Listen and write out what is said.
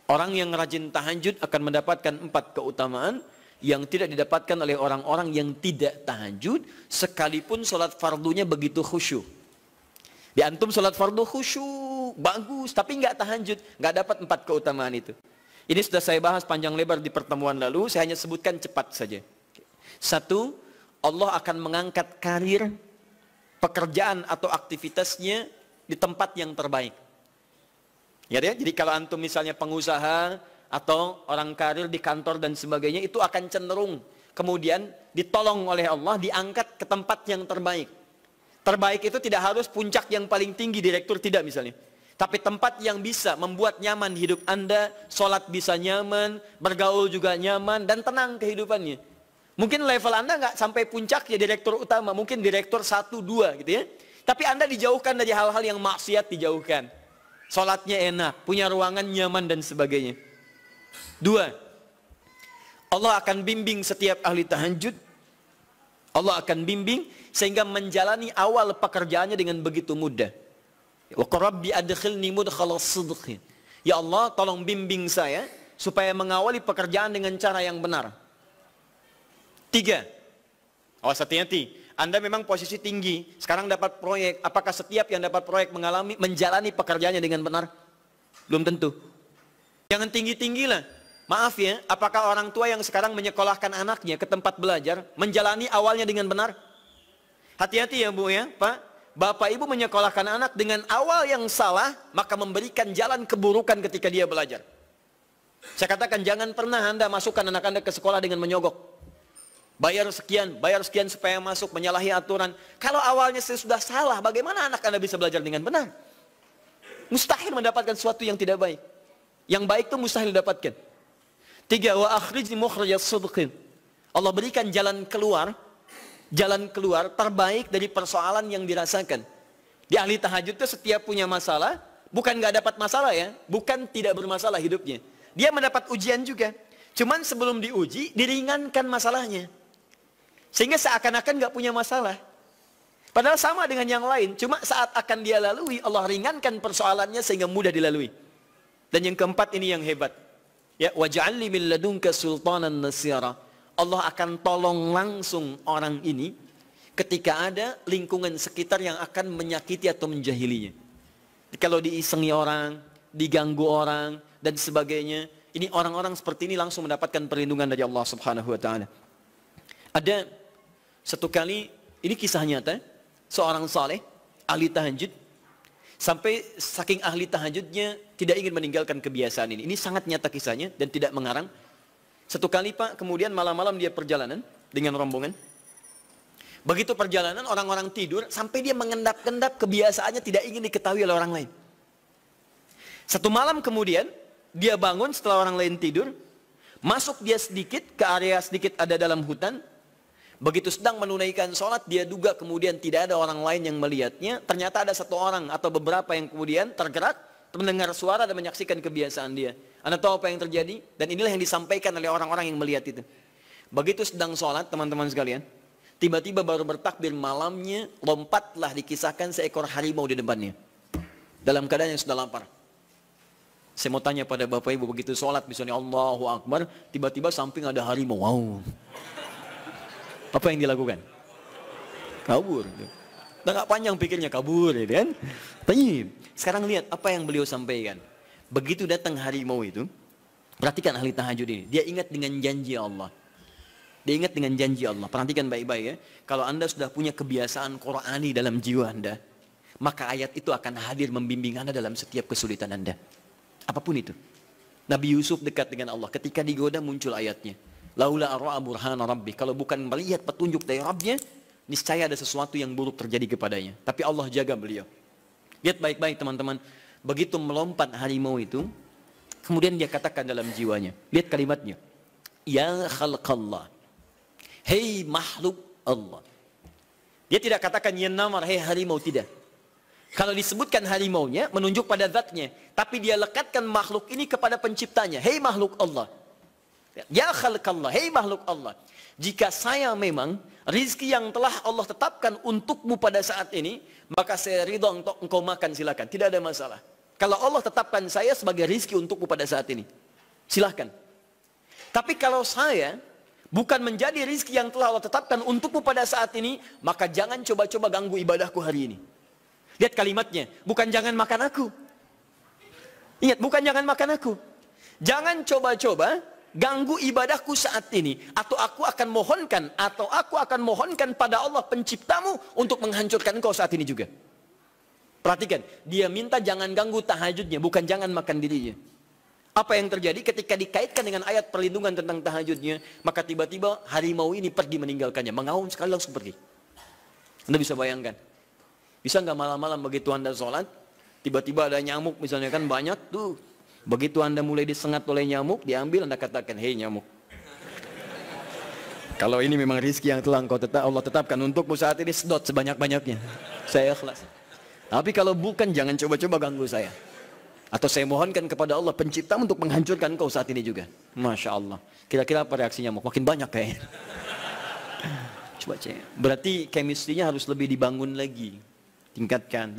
Orang yang rajin tahajud akan mendapatkan 4 keutamaan yang tidak didapatkan oleh orang-orang yang tidak tahajud, sekalipun sholat fardunya begitu khusyuk. Di antum sholat fardu khusyuk, bagus, tapi nggak tahajud, nggak dapat 4 keutamaan itu. Ini sudah saya bahas panjang lebar di pertemuan lalu, saya hanya sebutkan cepat saja. 1, Allah akan mengangkat karir, pekerjaan atau aktivitasnya di tempat yang terbaik. Ya, jadi kalau antum misalnya pengusaha atau orang karir di kantor dan sebagainya, itu akan cenderung kemudian ditolong oleh Allah, diangkat ke tempat yang terbaik. Terbaik itu tidak harus puncak yang paling tinggi, direktur, tidak misalnya. Tapi tempat yang bisa membuat nyaman hidup Anda, sholat bisa nyaman, bergaul juga nyaman, dan tenang kehidupannya. Mungkin level Anda nggak sampai puncak ya direktur utama, mungkin direktur 1, 2 gitu ya. Tapi Anda dijauhkan dari hal-hal yang maksiat, dijauhkan. Sholatnya enak, punya ruangan nyaman dan sebagainya. 2, Allah akan bimbing setiap ahli tahajud. Allah akan bimbing sehingga menjalani awal pekerjaannya dengan begitu mudah. Wa rabbi adkhilni mudkhalas sidqin. Ya Allah, tolong bimbing saya supaya mengawali pekerjaan dengan cara yang benar. 3, awas hati-hati. Anda memang posisi tinggi, sekarang dapat proyek. Apakah setiap yang dapat proyek menjalani pekerjaannya dengan benar? Belum tentu. Jangan tinggi-tinggi lah. Maaf ya, apakah orang tua yang sekarang menyekolahkan anaknya ke tempat belajar menjalani awalnya dengan benar? Hati-hati ya Bu ya, Pak. Bapak Ibu menyekolahkan anak dengan awal yang salah, maka memberikan jalan keburukan ketika dia belajar. Saya katakan jangan pernah Anda masukkan anak Anda ke sekolah dengan menyogok. Bayar sekian supaya masuk, menyalahi aturan. Kalau awalnya sudah salah, bagaimana anak Anda bisa belajar dengan benar? Mustahil mendapatkan sesuatu yang tidak baik. Yang baik itu mustahil didapatkan. 3, wa akhrijni mukhrajas sidqin. Allah berikan jalan keluar terbaik dari persoalan yang dirasakan. Di ahli tahajud itu setiap punya masalah, bukan nggak dapat masalah ya, bukan tidak bermasalah hidupnya. Dia mendapat ujian juga. Cuman sebelum diuji, diringankan masalahnya. Sehingga seakan-akan nggak punya masalah. Padahal sama dengan yang lain, cuma saat akan dia lalui, Allah ringankan persoalannya sehingga mudah dilalui. Dan yang keempat ini yang hebat. Ya, waj'alni min ladunka sultanan nasira. Allah akan tolong langsung orang ini ketika ada lingkungan sekitar yang akan menyakiti atau menjahilinya. Kalau diisengi orang, diganggu orang, dan sebagainya, ini orang-orang seperti ini langsung mendapatkan perlindungan dari Allah Subhanahu wa taala. Ada satu kali, ini kisah nyata, seorang saleh, ahli tahajud, sampai saking ahli tahajudnya tidak ingin meninggalkan kebiasaan ini. Ini sangat nyata kisahnya dan tidak mengarang. Satu kali Pak, kemudian malam-malam dia perjalanan dengan rombongan. Begitu perjalanan, orang-orang tidur, sampai dia mengendap-endap, kebiasaannya tidak ingin diketahui oleh orang lain. Satu malam kemudian, dia bangun setelah orang lain tidur, masuk dia sedikit ke area sedikit ada dalam hutan. Begitu sedang menunaikan sholat, dia duga kemudian tidak ada orang lain yang melihatnya. Ternyata ada satu orang atau beberapa yang kemudian tergerak, mendengar suara dan menyaksikan kebiasaan dia. Anda tahu apa yang terjadi? Dan inilah yang disampaikan oleh orang-orang yang melihat itu. Begitu sedang sholat, teman-teman sekalian, tiba-tiba baru bertakbir malamnya, lompatlah dikisahkan seekor harimau di depannya. Dalam keadaan yang sudah lapar. Saya mau tanya pada Bapak Ibu, begitu sholat misalnya Allahu Akbar, tiba-tiba samping ada harimau. Wow. Apa yang dilakukan? Kabur. Udah gak panjang pikirnya, kabur ya kan? Tapi sekarang lihat apa yang beliau sampaikan. Begitu datang harimau itu, perhatikan ahli tahajud ini. Dia ingat dengan janji Allah. Dia ingat dengan janji Allah. Perhatikan baik-baik ya. Kalau Anda sudah punya kebiasaan Qur'ani dalam jiwa Anda, maka ayat itu akan hadir membimbing Anda dalam setiap kesulitan Anda. Apapun itu. Nabi Yusuf dekat dengan Allah. Ketika digoda muncul ayatnya. Laula arra'a burhana rabbi. Kalau bukan melihat petunjuk dari Rabbnya, niscaya ada sesuatu yang buruk terjadi kepadanya. Tapi Allah jaga beliau. Lihat baik-baik teman-teman. Begitu melompat harimau itu, kemudian dia katakan dalam jiwanya. Lihat kalimatnya. Ya khalqallah. Hei makhluk Allah. Dia tidak katakan ya namar, hei harimau, tidak. Kalau disebutkan harimaunya, menunjuk pada zatnya. Tapi dia lekatkan makhluk ini kepada penciptanya. Hei makhluk Allah. Ya khalqallah, hei makhluk Allah. Jika saya memang rizki yang telah Allah tetapkan untukmu pada saat ini, maka saya ridho untuk engkau makan, silakan. Tidak ada masalah. Kalau Allah tetapkan saya sebagai rizki untukmu pada saat ini, silahkan. Tapi kalau saya bukan menjadi rizki yang telah Allah tetapkan untukmu pada saat ini, maka jangan coba-coba ganggu ibadahku hari ini. Lihat kalimatnya, bukan jangan makan aku. Ingat, bukan jangan makan aku. Jangan coba-coba ganggu ibadahku saat ini. Atau aku akan mohonkan pada Allah penciptamu untuk menghancurkan engkau saat ini juga. Perhatikan, dia minta jangan ganggu tahajudnya, bukan jangan makan dirinya. Apa yang terjadi ketika dikaitkan dengan ayat perlindungan tentang tahajudnya, maka tiba-tiba harimau ini pergi meninggalkannya, mengaum sekali langsung pergi. Anda bisa bayangkan, bisa nggak malam-malam begitu Anda sholat, tiba-tiba ada nyamuk misalnya kan banyak tuh, begitu Anda mulai disengat oleh nyamuk, diambil Anda katakan, hei nyamuk, kalau ini memang rizki yang telah Allah tetapkan untukmu saat ini, sedot sebanyak-banyaknya, saya ikhlas. Tapi kalau bukan, jangan coba-coba ganggu saya. Atau saya mohonkan kepada Allah pencipta untuk menghancurkan kau saat ini juga. Masya Allah. Kira-kira apa reaksi nyamuk? Makin banyak kayaknya. Coba cek. Berarti chemistry-nya harus lebih dibangun lagi. Tingkatkan.